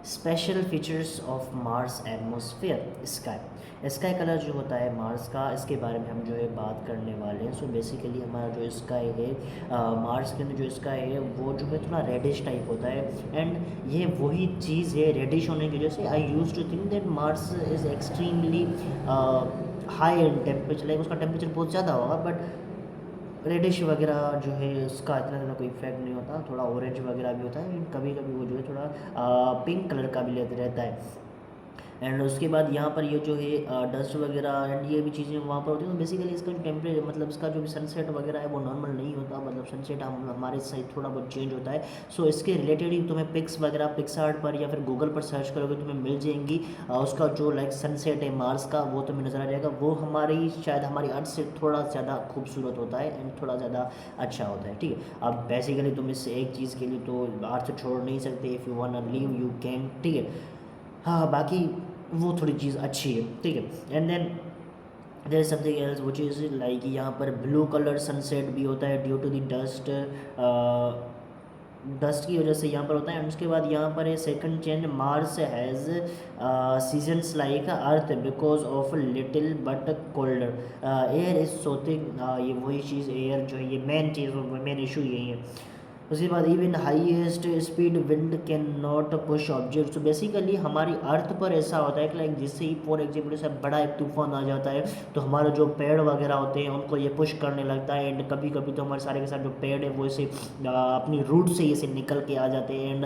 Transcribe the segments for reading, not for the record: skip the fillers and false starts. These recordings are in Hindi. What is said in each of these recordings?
Special features of Mars atmosphere sky. Sky colour जो होता है मार्स का, इसके बारे में हम जो है बात करने वाले हैं। सो बेसिकली हमारा जो स्काई है, मार्स के अंदर जो स्काई है वो जो है थोड़ा रेडिश टाइप होता है। एंड ये वही चीज़ है, रेडिश होने की वजह से I use to think that Mars is extremely high in temperature, like उसका टेम्परेचर बहुत ज़्यादा होगा, बट रेडिश वगैरह जो है उसका इतना ज़्यादा कोई इफेक्ट नहीं होता। थोड़ा ऑरेंज वगैरह भी होता है, कभी कभी वो जो है थोड़ा पिंक कलर का भी रहता है। एंड उसके बाद यहाँ पर ये जो है डस्ट वगैरह एंड ये भी चीज़ें वहाँ पर होती हैं। तो बेसिकली इसका जो टेम्परेचर, मतलब इसका जो भी सनसेट वगैरह है वो नॉर्मल नहीं होता, मतलब सनसेट हमारे साइड थोड़ा बहुत चेंज होता है। सो इसके रिलेटेड ही तुम्हें पिक्स वगैरह पिक्सआर्ट पर या फिर गूगल पर सर्च करोगे तुम्हें मिल जाएंगी। उसका जो लाइक सनसेट है मार्स का वो तुम्हें नज़र आ जाएगा। वो हमारी शायद हमारी अर्थ से थोड़ा ज़्यादा खूबसूरत होता है एंड थोड़ा ज़्यादा अच्छा होता है, ठीक है। अब बेसिकली तुम इस एक चीज़ के लिए तो अर्थ छोड़ नहीं सकते, if you want to leave you can, ठीक है। हाँ, बाकी वो थोड़ी चीज़ अच्छी है, ठीक है। And then there is something else which is like यहाँ पर ब्लू कलर सनसेट भी होता है due to the dust, dust की वजह से यहाँ पर होता है। एंड उसके बाद यहाँ पर है second change, Mars has seasons like earth because of little but colder air is so thick. ये वही चीज़, एयर जो है ये मेन चीज़, मेन इशू यही है। उसके बाद even highest speed wind can not push object. तो बेसिकली हमारी अर्थ पर ऐसा होता है कि लाइक जिससे ही फॉर एग्जाम्पल से बड़ा एक तूफान आ जाता है तो हमारे जो पेड़ वगैरह होते हैं उनको ये पुश करने लगता है। एंड कभी कभी तो हमारे सारे के साथ जो पेड़ है वो इसे अपनी रूट से इसे निकल के आ जाते हैं। एंड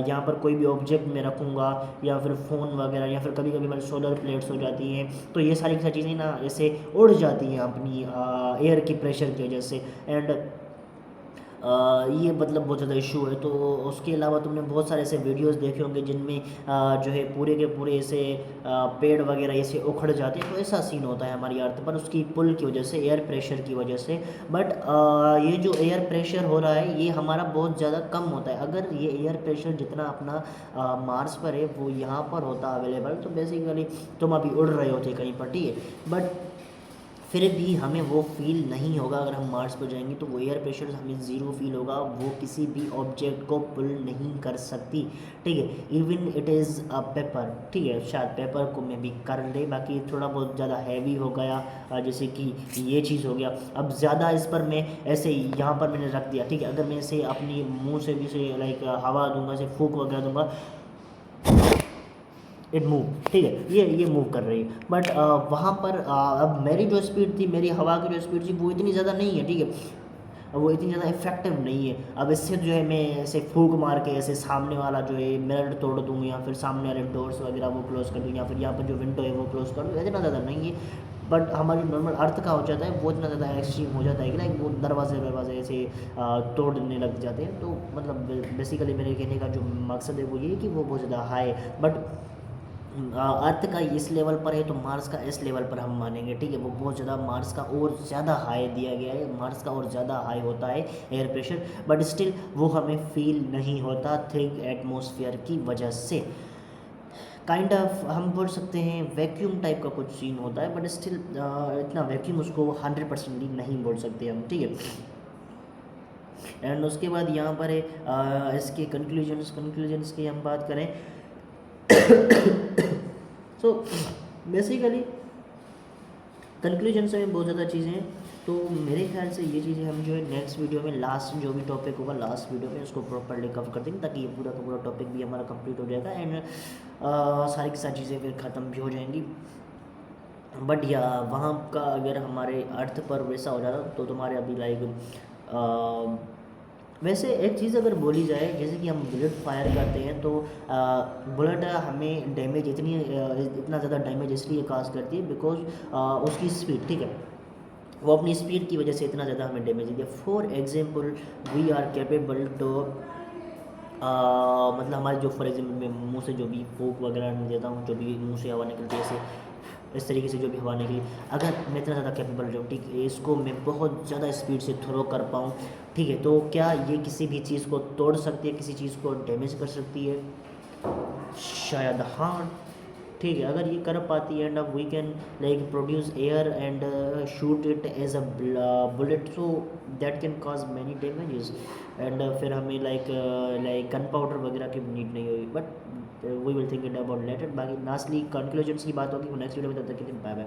यहाँ पर कोई भी ऑब्जेक्ट मैं रखूँगा या फिर फ़ोन वगैरह या फिर कभी कभी हमारी सोलर प्लेट्स हो जाती हैं तो ये सारी की सारी चीज़ें ना ऐसे उड़ जाती हैं अपनी एयर की प्रेशर की वजह से। एंड ये मतलब बहुत ज़्यादा इशू है। तो उसके अलावा तुमने बहुत सारे ऐसे वीडियोस देखे होंगे जिनमें जो है पूरे के पूरे ऐसे पेड़ वगैरह ऐसे उखड़ जाते हैं। तो ऐसा सीन होता है हमारी अर्थ पर उसकी पुल की वजह से, एयर प्रेशर की वजह से। बट ये जो एयर प्रेशर हो रहा है ये हमारा बहुत ज़्यादा कम होता है। अगर ये एयर प्रेशर जितना अपना मार्स पर है वो यहाँ पर होता अवेलेबल तो बेसिकली तुम अभी उड़ रहे होते कहीं पर, ठीक है। बट फिर भी हमें वो फील नहीं होगा। अगर हम मार्स पर जाएंगे तो वो एयर प्रेशर हमें ज़ीरो फील होगा, वो किसी भी ऑब्जेक्ट को पुल नहीं कर सकती, ठीक है। Even it is a paper, ठीक है, शायद पेपर को मैं भी कर ले, बाकी थोड़ा बहुत ज़्यादा हैवी हो गया, जैसे कि ये चीज़ हो गया। अब ज़्यादा इस पर मैं ऐसे यहाँ पर मैंने रख दिया, ठीक है। अगर मैं इसे अपनी मुँह से भी से लाइक हवा दूंगा, इसे फूंक वगैरह दूंगा, इट मूव, ठीक है, ये मूव कर रही है। बट वहाँ पर अब मेरी जो स्पीड थी, मेरी हवा की जो स्पीड थी वो इतनी ज़्यादा नहीं है, ठीक है, वो इतनी ज़्यादा इफेक्टिव नहीं है। अब इससे जो है मैं ऐसे फूंक मार के ऐसे सामने वाला जो है मिरर तोड़ दूँ या फिर सामने वाले डोर्स वगैरह वो क्लोज़ कर दूँ या फिर यहाँ पर जो विंडो है वो क्लोज़ कर दूँ, इतना ज़्यादा नहीं है। बट हमारी नॉर्मल अर्थ का हो जाता है वो इतना ज़्यादा एक्सट्रीम हो जाता है कि लाइक वो दरवाजे ऐसे तोड़ने लग जाते हैं। तो मतलब बेसिकली मेरे कहने का जो मकसद है वो ये है कि वो बहुत ज़्यादा हाई है। बट अर्थ का इस लेवल पर है तो मार्स का इस लेवल पर हम मानेंगे, ठीक है। वो बहुत ज़्यादा मार्स का और ज़्यादा हाई दिया गया है, मार्स का और ज़्यादा हाई होता है एयर प्रेशर, बट स्टिल वो हमें फील नहीं होता थिक एटमॉस्फेयर की वजह से। काइंड ऑफ हम बोल सकते हैं वैक्यूम टाइप का कुछ सीन होता है, बट स्टिल इतना वैक्यूम उसको 100% नहीं बोल सकते हम, ठीक है। एंड उसके बाद यहाँ पर है इसके कंक्लूजन्स की हम बात करें सो बेसिकली कंक्लूजन में बहुत ज़्यादा चीज़ें हैं। तो मेरे ख्याल से ये चीज़ें हम जो है नेक्स्ट वीडियो में, लास्ट जो भी टॉपिक होगा लास्ट वीडियो में उसको प्रॉपरली कवर कर देंगे ताकि ये पूरा का पूरा टॉपिक भी हमारा कंप्लीट हो जाएगा एंड सारी की सारी चीज़ें फिर ख़त्म भी हो जाएंगी। बट या वहाँ का अगर हमारे अर्थ पर वैसा हो जाता तो तुम्हारे अभी लाइक वैसे एक चीज़ अगर बोली जाए, जैसे कि हम बुलेट फायर करते हैं तो बुलेट हमें डैमेज इतना ज़्यादा डैमेज इसलिए काज करती है बिकॉज उसकी स्पीड, ठीक है, वो अपनी स्पीड की वजह से इतना ज़्यादा हमें डैमेज देती है। For example we are capable to मतलब हमारे जो फॉर एग्जाम्पल मैं मुँह से जो भी फूक वगैरह देता हूँ, जो भी मुँह से हवा निकलती है ऐसे इस तरीके से जो भी हवा निकली, अगर मैं इतना ज़्यादा कैपेबल रहूँ, ठीक है, इसको मैं बहुत ज़्यादा स्पीड से थ्रो कर पाऊँ, ठीक है, तो क्या ये किसी भी चीज़ को तोड़ सकती है, किसी चीज़ को डैमेज कर सकती है? शायद हाँ, ठीक है, अगर ये कर पाती है एंड अब we can like produce air and shoot it as a bullet, so that can cause many damages and फिर हमें लाइक गन पाउडर वगैरह की नीड नहीं होगी, but we will think it about later. बाकी लास्टली कंक्लूजन्स की बात होगी नेक्स्ट वीडियो में, तब तक के लिए बाय बाय।